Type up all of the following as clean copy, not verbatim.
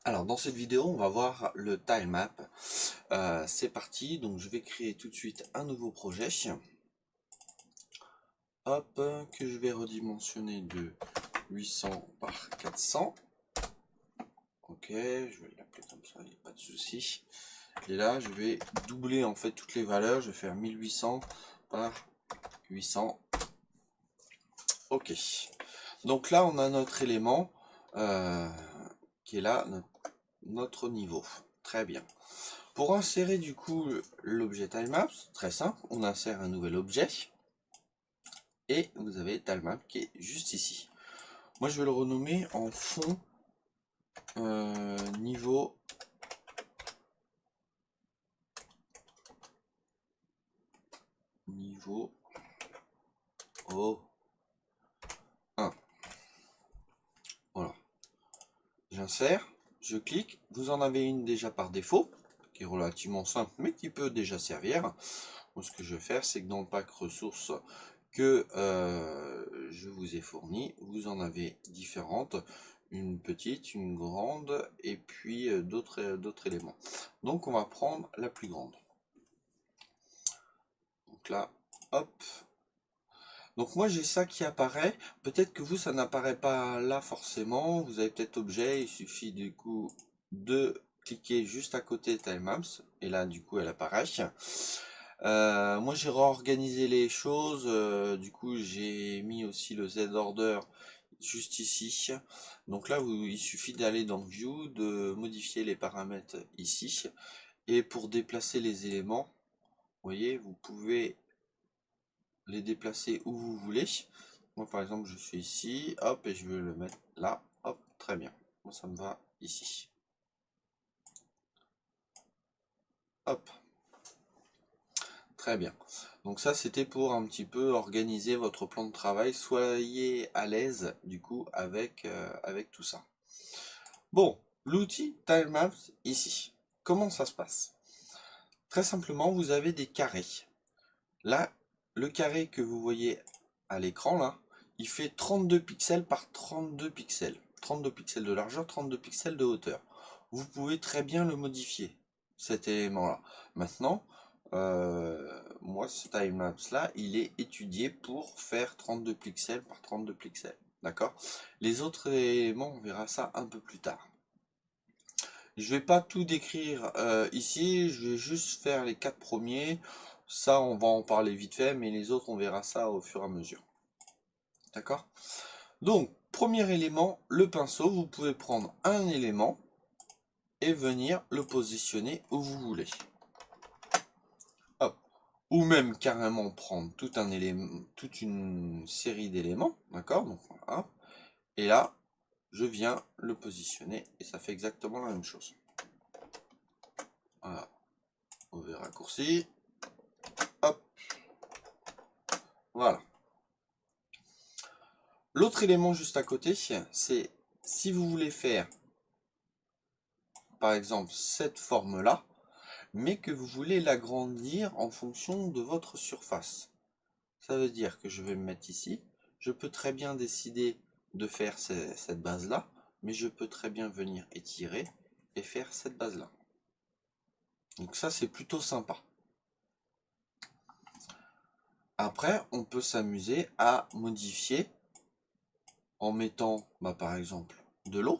Alors dans cette vidéo on va voir le tilemap. C'est parti, donc je vais créer tout de suite un nouveau projet. Hop, que je vais redimensionner de 800 par 400. Ok, je vais l'appeler comme ça, il n'y a pas de souci. Et là je vais doubler en fait toutes les valeurs, je vais faire 1800 par 800. Ok, donc là on a notre élément qui est là, notre niveau. Très bien. Pour insérer du coup l'objet tilemap, très simple, on insère un nouvel objet et vous avez tilemap qui est juste ici. Moi je vais le renommer en fond niveau au 1. Voilà. J'insère, je clique, vous en avez une déjà par défaut, qui est relativement simple mais qui peut déjà servir. Donc, ce que je vais faire, c'est que dans le pack ressources que je vous ai fourni, vous en avez différentes, une petite, une grande et puis d'autres éléments. Donc on va prendre la plus grande. Donc là, hop. Donc moi j'ai ça qui apparaît, peut-être que vous ça n'apparaît pas là forcément, vous avez peut-être objet, il suffit du coup de cliquer juste à côté Tilemaps et là du coup elle apparaît. Moi j'ai réorganisé les choses, du coup j'ai mis aussi le Z order juste ici. Donc là il suffit d'aller dans View, de modifier les paramètres ici. Et pour déplacer les éléments, vous voyez, vous pouvez les déplacer où vous voulez. Moi par exemple je suis ici, hop, et je veux le mettre là, hop, très bien. Moi ça me va ici. Hop. Très bien. Donc ça, c'était pour un petit peu organiser votre plan de travail. Soyez à l'aise, du coup, avec tout ça. Bon, l'outil Tilemaps, ici. Comment ça se passe? Très simplement, vous avez des carrés. Là, le carré que vous voyez à l'écran, là, il fait 32 pixels par 32 pixels. 32 pixels de largeur, 32 pixels de hauteur. Vous pouvez très bien le modifier, cet élément-là. Maintenant, moi, ce timelapse-là, il est étudié pour faire 32 pixels par 32 pixels. D'accord? Les autres éléments, on verra ça un peu plus tard. Je vais pas tout décrire ici, je vais juste faire les 4 premiers. Ça, on va en parler vite fait, mais les autres, on verra ça au fur et à mesure. D'accord? Donc, premier élément, le pinceau. Vous pouvez prendre un élément et venir le positionner où vous voulez. Hop. Ou même carrément prendre tout un élément, toute une série d'éléments. D'accord? Donc voilà. Et là, je viens le positionner et ça fait exactement la même chose. Voilà. Mauvais raccourci. Hop. Voilà. L'autre élément juste à côté, c'est si vous voulez faire, par exemple, cette forme-là, mais que vous voulez l'agrandir en fonction de votre surface. Ça veut dire que je vais me mettre ici. Je peux très bien décider de faire cette base-là, mais je peux très bien venir étirer et faire cette base-là. Donc ça, c'est plutôt sympa. Après, on peut s'amuser à modifier en mettant, par exemple, de l'eau.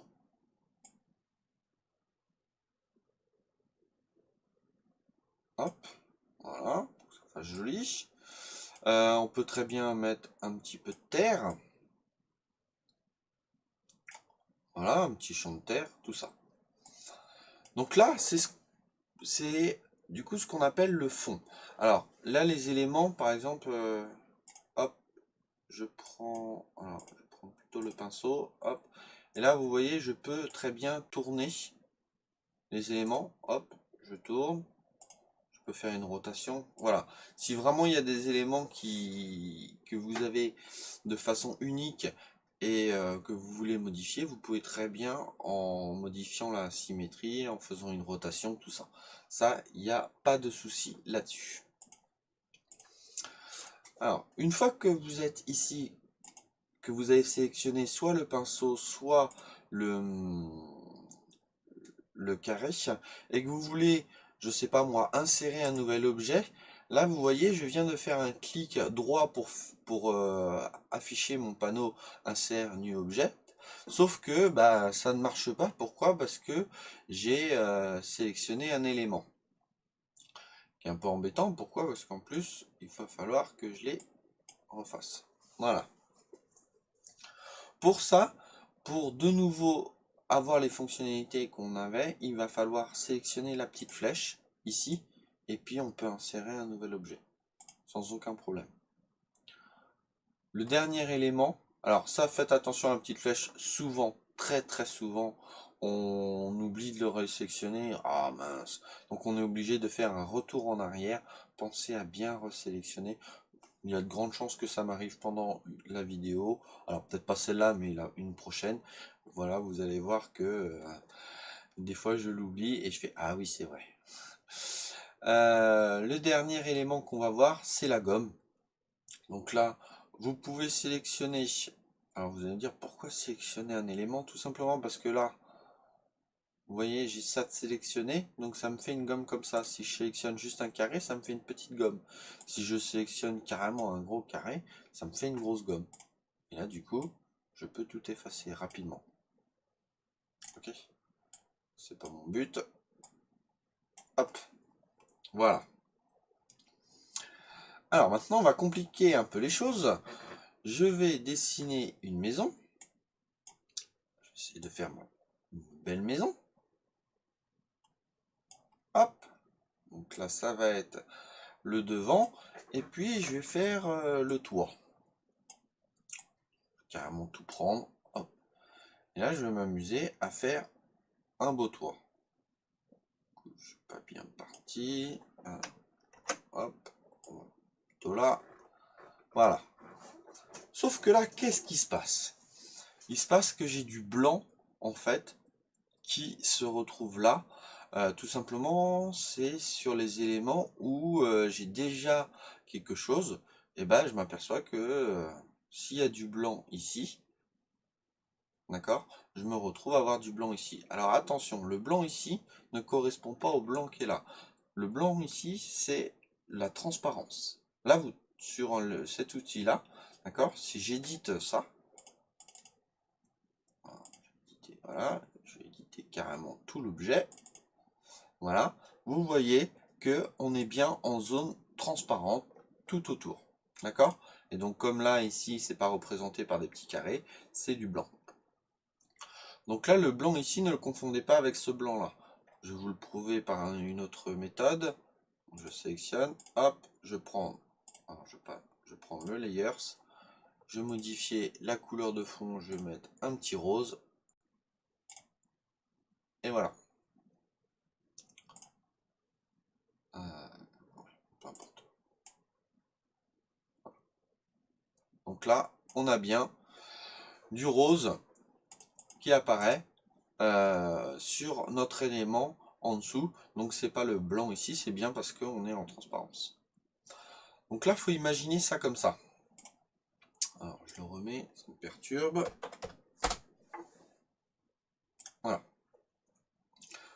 Hop, voilà, pour que ça fasse joli. On peut très bien mettre un petit peu de terre. Voilà, un petit champ de terre, tout ça. Donc là, c'est du coup ce qu'on appelle le fond. Alors là, les éléments, par exemple, hop, alors, je prends plutôt le pinceau, hop. Et là, vous voyez, je peux très bien tourner les éléments. Hop, je tourne. Je peux faire une rotation. Voilà. Si vraiment il y a des éléments que vous avez de façon unique et que vous voulez modifier, vous pouvez très bien en modifiant la symétrie, en faisant une rotation, tout ça. Ça, il n'y a pas de souci là-dessus. Alors, une fois que vous êtes ici, que vous avez sélectionné soit le pinceau, soit le carré et que vous voulez, je sais pas moi, insérer un nouvel objet, là vous voyez, je viens de faire un clic droit pour afficher mon panneau insert new objet. Sauf que bah, ça ne marche pas. Pourquoi? Parce que j'ai sélectionné un élément. Qui est un peu embêtant. Pourquoi? Parce qu'en plus, il va falloir que je les refasse. Voilà. Pour ça, pour de nouveau avoir les fonctionnalités qu'on avait, il va falloir sélectionner la petite flèche ici. Et puis on peut insérer un nouvel objet. Sans aucun problème. Le dernier élément, alors ça faites attention à la petite flèche, souvent, très souvent, on oublie de le resélectionner, ah mince, donc on est obligé de faire un retour en arrière, pensez à bien resélectionner, il y a de grandes chances que ça m'arrive pendant la vidéo, alors peut-être pas celle-là, mais une prochaine, voilà, vous allez voir que des fois je l'oublie et je fais, ah oui c'est vrai. Le dernier élément qu'on va voir, c'est la gomme. Donc là, vous pouvez sélectionner. Alors vous allez me dire pourquoi sélectionner un élément? Tout simplement parce que là, vous voyez, j'ai ça de sélectionné, donc ça me fait une gomme comme ça. Si je sélectionne juste un carré, ça me fait une petite gomme. Si je sélectionne carrément un gros carré, ça me fait une grosse gomme. Et là, du coup, je peux tout effacer rapidement. Ok? C'est pas mon but. Hop, voilà. Alors maintenant, on va compliquer un peu les choses. Je vais dessiner une maison. Je vais essayer de faire une belle maison. Hop. Donc là, ça va être le devant. Et puis, je vais faire le toit. Carrément tout prendre. Hop. Et là, je vais m'amuser à faire un beau toit. Je suis pas bien parti. Hop. Plutôt là. Voilà. Sauf que là, qu'est-ce qui se passe? Il se passe que j'ai du blanc, en fait, qui se retrouve là. Tout simplement, c'est sur les éléments où j'ai déjà quelque chose. Et ben, je m'aperçois que s'il y a du blanc ici, d'accord, je me retrouve à avoir du blanc ici. Alors attention, le blanc ici ne correspond pas au blanc qui est là. Le blanc ici, c'est la transparence. Là, vous, sur cet outil-là, d'accord, si j'édite ça, voilà, je vais éditer carrément tout l'objet. Voilà, vous voyez que on est bien en zone transparente tout autour. D'accord? Et donc comme là, ici, c'est pas représenté par des petits carrés, c'est du blanc. Donc là, le blanc ici, ne le confondez pas avec ce blanc-là. Je vais vous le prouver par une autre méthode. Je sélectionne, hop, je prends, alors je prends le layers, je vais modifier la couleur de fond, je vais mettre un petit rose. Et voilà. Peu importe. Donc là, on a bien du rose qui apparaît sur notre élément en dessous. Donc c'est pas le blanc ici, c'est bien parce qu'on est en transparence. Donc là, il faut imaginer ça comme ça. Alors je le remets, ça me perturbe. Voilà.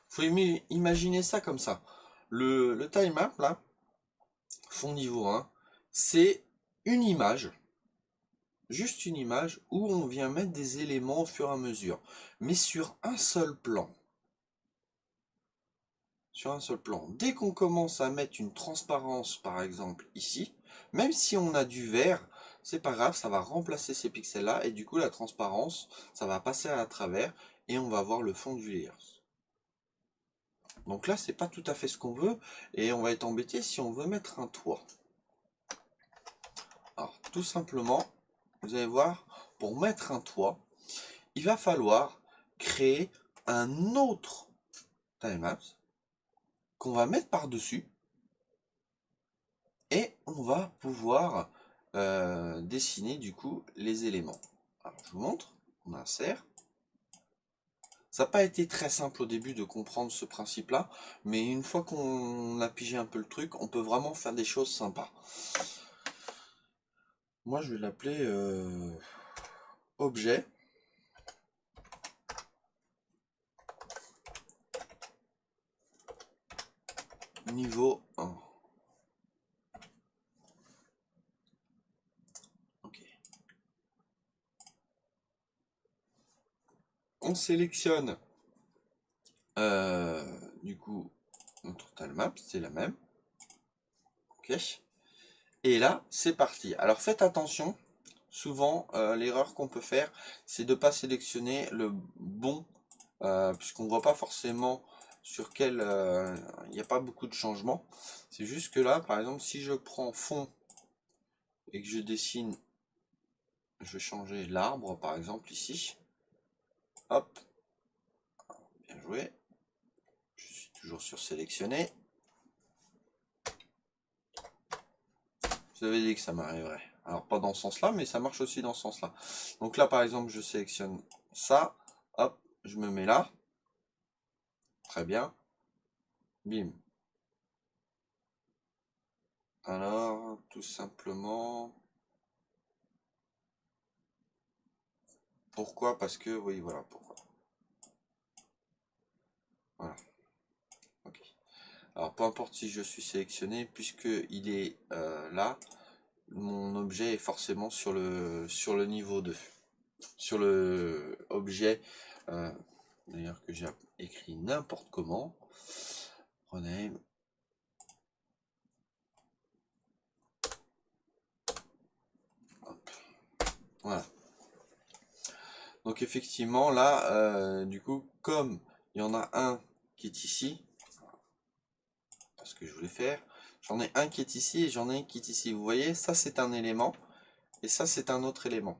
Faut imaginer ça comme ça. Le time map là, fond niveau 1, c'est une image, juste une image où on vient mettre des éléments au fur et à mesure, mais sur un seul plan. Sur un seul plan. Dès qu'on commence à mettre une transparence, par exemple ici, même si on a du vert, c'est pas grave, ça va remplacer ces pixels-là, et du coup la transparence, ça va passer à travers, et on va voir le fond du layer. Donc là, c'est pas tout à fait ce qu'on veut, et on va être embêté si on veut mettre un toit. Alors, tout simplement, vous allez voir, pour mettre un toit, il va falloir créer un autre timelapse qu'on va mettre par-dessus, et on va pouvoir dessiner du coup les éléments. Alors je vous montre, on insère. Ça n'a pas été très simple au début de comprendre ce principe-là, mais une fois qu'on a pigé un peu le truc, on peut vraiment faire des choses sympas. Moi je vais l'appeler objet. niveau 1. Ok. On sélectionne du coup notre tilemap, c'est la même. Ok. Et là, c'est parti. Alors faites attention. Souvent, l'erreur qu'on peut faire, c'est de ne pas sélectionner le bon, puisqu'on ne voit pas forcément sur quel... Il n'y a pas beaucoup de changements. C'est juste que là, par exemple, si je prends fond et que je dessine, je vais changer l'arbre, par exemple, ici. Hop. Bien joué. Je suis toujours sur sélectionner. Je vous avais dit que ça m'arriverait. Alors, pas dans ce sens-là, mais ça marche aussi dans ce sens-là. Donc là, par exemple, je sélectionne ça. Hop, je me mets là. Très bien. Bim. Alors, tout simplement... Pourquoi? Parce que, oui, voilà, pourquoi. Voilà. Ok. Alors, peu importe si je suis sélectionné, puisque il est là, mon objet est forcément sur le niveau 2. Sur le objet, d'ailleurs que j'ai écrit n'importe comment. Rename. Hop. Voilà. Donc effectivement, là, du coup, comme il y en a un qui est ici, parce que je voulais faire, j'en ai un qui est ici et j'en ai un qui est ici. Vous voyez, ça c'est un élément et ça c'est un autre élément.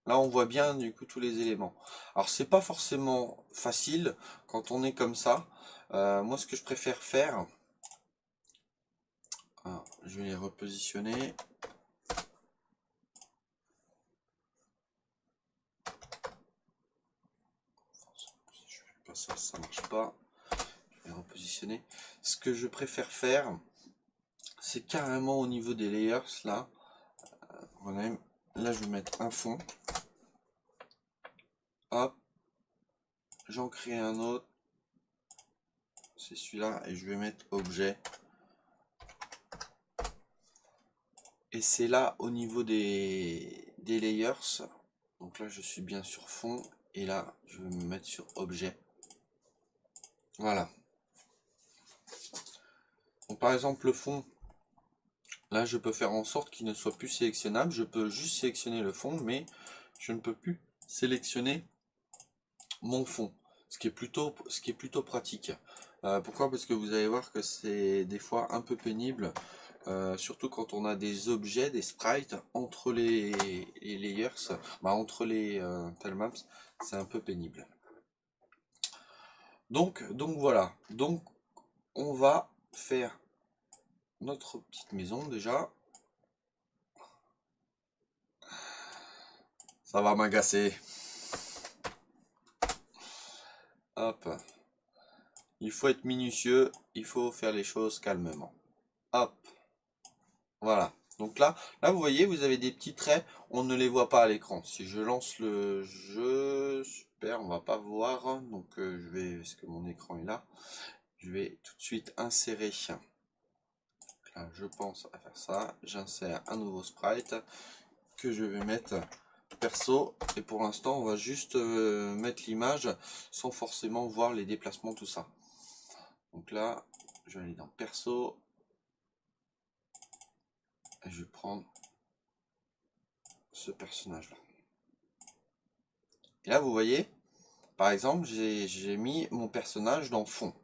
Là, on voit bien du coup tous les éléments. Alors, c'est pas forcément facile quand on est comme ça. Moi, ce que je préfère faire, alors, je vais les repositionner. Si je fais pas ça, ça marche pas. Je vais repositionner. Ce que je préfère faire, c'est carrément au niveau des layers là. Là, je vais mettre un fond. Hop, j'en crée un autre. C'est celui-là et je vais mettre objet. Et c'est là au niveau des layers. Donc là, je suis bien sur fond. Et là, je vais me mettre sur objet. Voilà. Donc par exemple, le fond, là, je peux faire en sorte qu'il ne soit plus sélectionnable. Je peux juste sélectionner le fond, mais je ne peux plus sélectionner mon fond. Ce qui est plutôt pratique. Pourquoi? Parce que vous allez voir que c'est des fois un peu pénible. Surtout quand on a des objets, des sprites entre les layers, entre les tilemaps, c'est un peu pénible. Donc voilà. Donc on va faire notre petite maison déjà. Ça va m'agacer. Hop. Il faut être minutieux, il faut faire les choses calmement. Hop. Voilà. Donc là vous voyez, vous avez des petits traits, on ne les voit pas à l'écran. Si je lance le jeu, super, on va pas voir. Donc je vais, parce que mon écran est là, je vais tout de suite insérer. Là, je pense à faire ça. J'insère un nouveau sprite que je vais mettre perso. Et pour l'instant, on va juste mettre l'image sans forcément voir les déplacements, tout ça. Donc là, je vais aller dans perso. Et je vais prendre ce personnage-là. Et là, vous voyez, par exemple, j'ai mis mon personnage dans fond.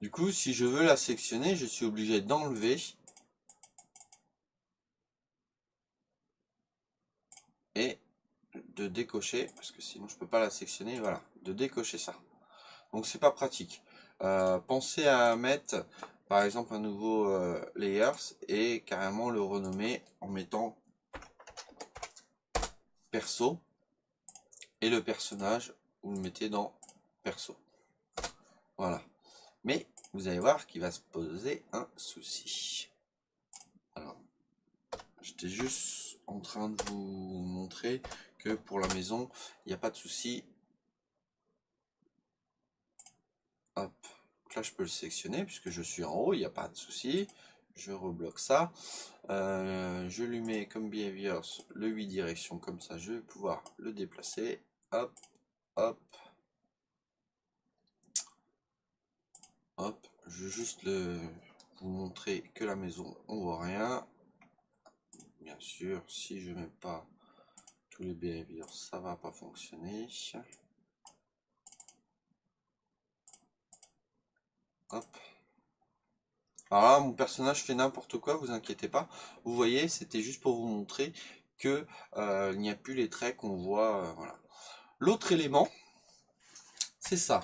Du coup, si je veux la sélectionner, je suis obligé d'enlever et de décocher, parce que sinon je peux pas la sélectionner, voilà, de décocher ça. Donc c'est pas pratique. Pensez à mettre par exemple un nouveau layers et carrément le renommer en mettant perso et le personnage vous le mettez dans perso. Voilà. Mais vous allez voir qu'il va se poser un souci. Alors, j'étais juste en train de vous montrer que pour la maison, il n'y a pas de souci. Hop, Donc là, je peux le sélectionner puisque je suis en haut, il n'y a pas de souci. Je rebloque ça. Je lui mets comme behaviors le 8 directions, comme ça je vais pouvoir le déplacer. Hop, hop, hop. Je vais juste vous montrer que la maison, on voit rien. Bien sûr, si je mets pas tous les behaviors, ça va pas fonctionner. Hop. Alors là, mon personnage fait n'importe quoi, vous inquiétez pas. Vous voyez, c'était juste pour vous montrer que il n'y a plus les traits qu'on voit. Voilà. L'autre élément, c'est ça.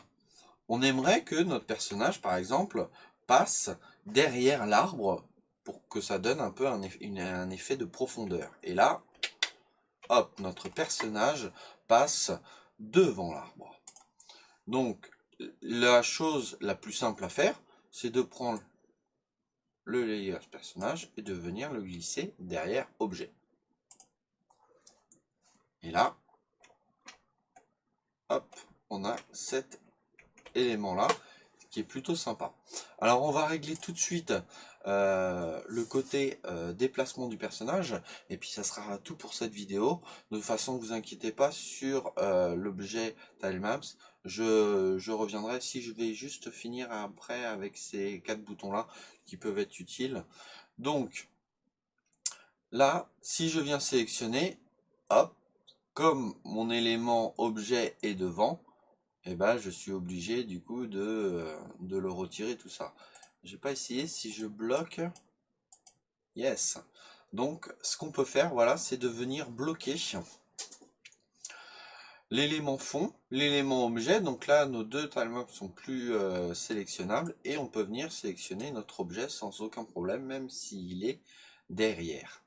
On aimerait que notre personnage, par exemple, passe derrière l'arbre pour que ça donne un peu un effet de profondeur. Et là, hop, notre personnage passe devant l'arbre. Donc, la chose la plus simple à faire, c'est de prendre le layer personnage et de venir le glisser derrière objet. Et là, hop, on a cet élément-là qui est plutôt sympa. Alors on va régler tout de suite le côté déplacement du personnage et puis ça sera tout pour cette vidéo. De toute façon, vous inquiétez pas sur l'objet Tilemaps. Je reviendrai si je vais juste finir après avec ces 4 boutons là qui peuvent être utiles. Donc là, si je viens sélectionner, hop, comme mon élément objet est devant, et ben je suis obligé du coup de le retirer tout ça. Je vais pas essayer si je bloque. Yes. Donc ce qu'on peut faire, voilà, c'est de venir bloquer l'élément fond, l'élément objet. Donc là, nos deux tilemaps sont plus sélectionnables et on peut venir sélectionner notre objet sans aucun problème, même s'il est derrière.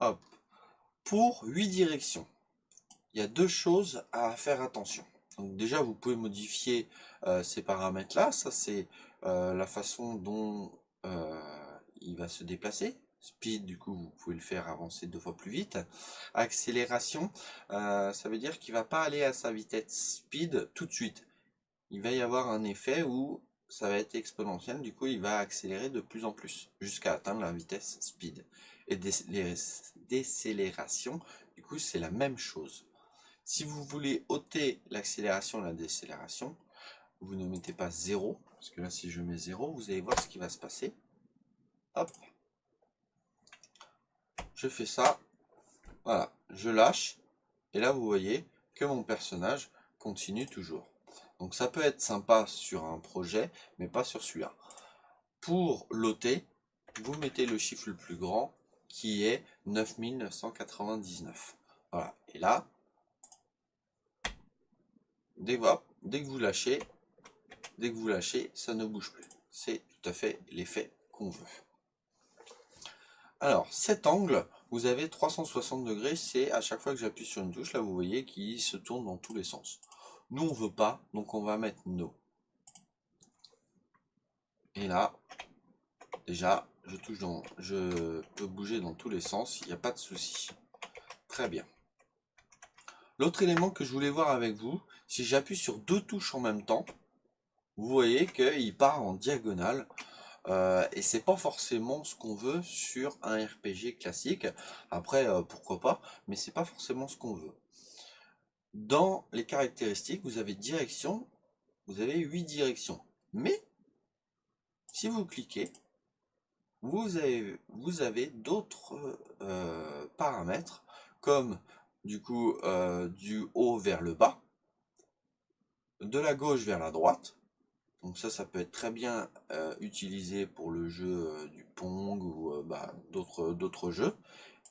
Hop. Pour 8 directions, il y a deux choses à faire attention. Donc déjà, vous pouvez modifier ces paramètres-là. Ça, c'est la façon dont il va se déplacer. Speed, du coup, vous pouvez le faire avancer 2 fois plus vite. Accélération, ça veut dire qu'il ne va pas aller à sa vitesse speed tout de suite. Il va y avoir un effet où ça va être exponentiel. Du coup, il va accélérer de plus en plus jusqu'à atteindre la vitesse speed. Et décélération, du coup, c'est la même chose. Si vous voulez ôter l'accélération et la décélération, vous ne mettez pas 0, parce que là si je mets 0, vous allez voir ce qui va se passer. Hop, je fais ça, voilà, je lâche, et là vous voyez que mon personnage continue toujours. Donc ça peut être sympa sur un projet, mais pas sur celui-là. Pour l'ôter, vous mettez le chiffre le plus grand, qui est 9999. Voilà, et là, dès que vous lâchez, ça ne bouge plus. C'est tout à fait l'effet qu'on veut. Alors, cet angle, vous avez 360 degrés, c'est à chaque fois que j'appuie sur une touche, là vous voyez qu'il se tourne dans tous les sens. Nous on veut pas, donc on va mettre No. Et là, déjà, je peux bouger dans tous les sens, il n'y a pas de souci. Très bien. L'autre élément que je voulais voir avec vous, si j'appuie sur deux touches en même temps, vous voyez qu'il part en diagonale. Et c'est pas forcément ce qu'on veut sur un RPG classique. Après, pourquoi pas, mais c'est pas forcément ce qu'on veut. Dans les caractéristiques, vous avez direction, vous avez 8 directions. Mais si vous cliquez, vous avez d'autres paramètres, comme du coup du haut vers le bas, de la gauche vers la droite. Donc ça peut être très bien utilisé pour le jeu du Pong ou d'autres jeux.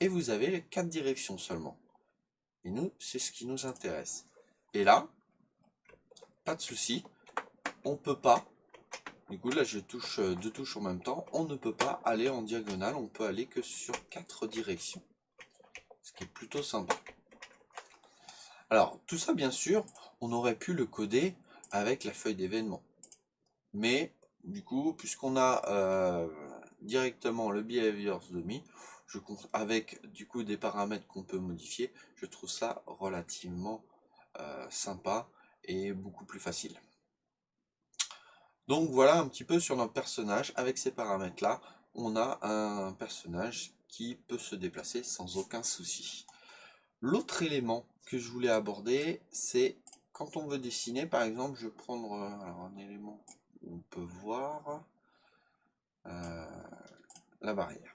Et vous avez les 4 directions seulement. Et nous, c'est ce qui nous intéresse. Et là, pas de souci, on peut pas. Du coup, là, je touche deux touches en même temps. On ne peut pas aller en diagonale, on peut aller que sur 4 directions. Ce qui est plutôt sympa. Alors, tout ça, bien sûr, on aurait pu le coder avec la feuille d'événement. Mais, du coup, puisqu'on a directement le behaviors de me, avec du coup des paramètres qu'on peut modifier, je trouve ça relativement sympa et beaucoup plus facile. Donc voilà un petit peu sur notre personnage. Avec ces paramètres-là, on a un personnage qui peut se déplacer sans aucun souci. L'autre élément que je voulais aborder, c'est quand on veut dessiner, par exemple, je vais prendre alors un élément où on peut voir la barrière.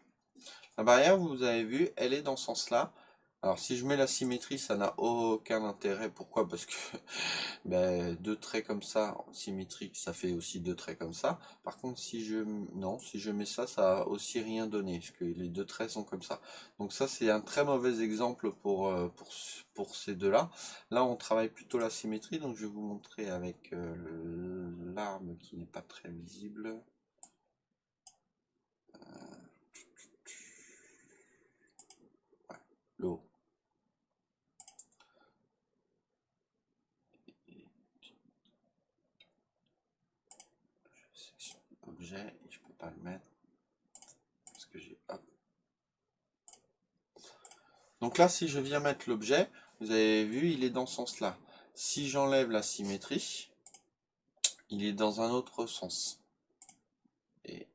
La barrière, vous avez vu, elle est dans ce sens-là. Alors si je mets la symétrie, ça n'a aucun intérêt. Pourquoi? Parce que ben, deux traits comme ça, symétrique, ça fait aussi deux traits comme ça. Par contre, si je, non, si je mets ça, ça va aussi rien donner, parce que les deux traits sont comme ça. Donc ça, c'est un très mauvais exemple pour ces deux-là. Là, on travaille plutôt la symétrie, donc je vais vous montrer avec l'arme qui n'est pas très visible. Le haut. Section objet, et je peux pas le mettre parce que j'ai hop. Donc là, si je viens mettre l'objet, vous avez vu, il est dans ce sens-là. Si j'enlève la symétrie, il est dans un autre sens. Et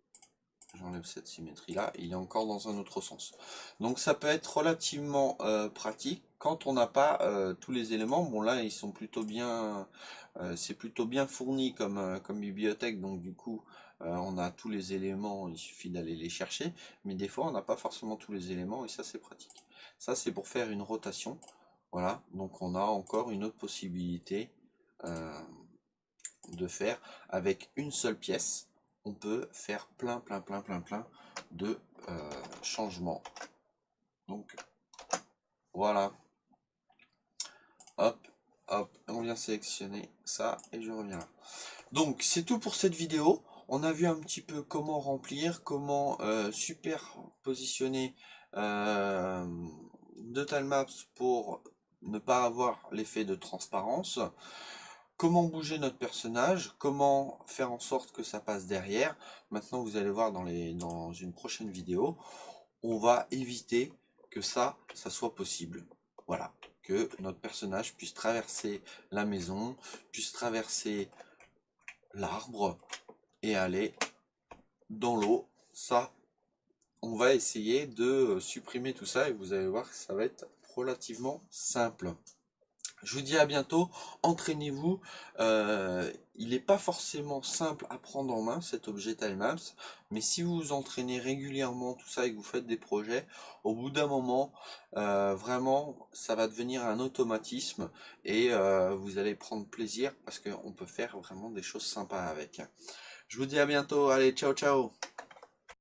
j'enlève cette symétrie-là, il est encore dans un autre sens. Donc ça peut être relativement pratique quand on n'a pas tous les éléments. Bon là, ils sont plutôt bien, c'est plutôt bien fourni comme bibliothèque, donc du coup, on a tous les éléments, il suffit d'aller les chercher. Mais des fois, on n'a pas forcément tous les éléments et ça, c'est pratique. Ça, c'est pour faire une rotation. Voilà, donc on a encore une autre possibilité de faire avec une seule pièce. On peut faire plein de changements. Donc voilà, hop, hop, on vient sélectionner ça et je reviens là. Donc c'est tout pour cette vidéo. On a vu un petit peu comment remplir, comment superpositionner deux timelapse pour ne pas avoir l'effet de transparence. Comment bouger notre personnage, comment faire en sorte que ça passe derrière. Maintenant, vous allez voir dans une prochaine vidéo, on va éviter que ça soit possible. Voilà, que notre personnage puisse traverser la maison, puisse traverser l'arbre et aller dans l'eau. Ça, on va essayer de supprimer tout ça et vous allez voir que ça va être relativement simple. Je vous dis à bientôt, entraînez-vous. Il n'est pas forcément simple à prendre en main cet objet timelapse, mais si vous vous entraînez régulièrement tout ça et que vous faites des projets, au bout d'un moment, vraiment, ça va devenir un automatisme et vous allez prendre plaisir parce qu'on peut faire vraiment des choses sympas avec. Je vous dis à bientôt, allez, ciao ciao.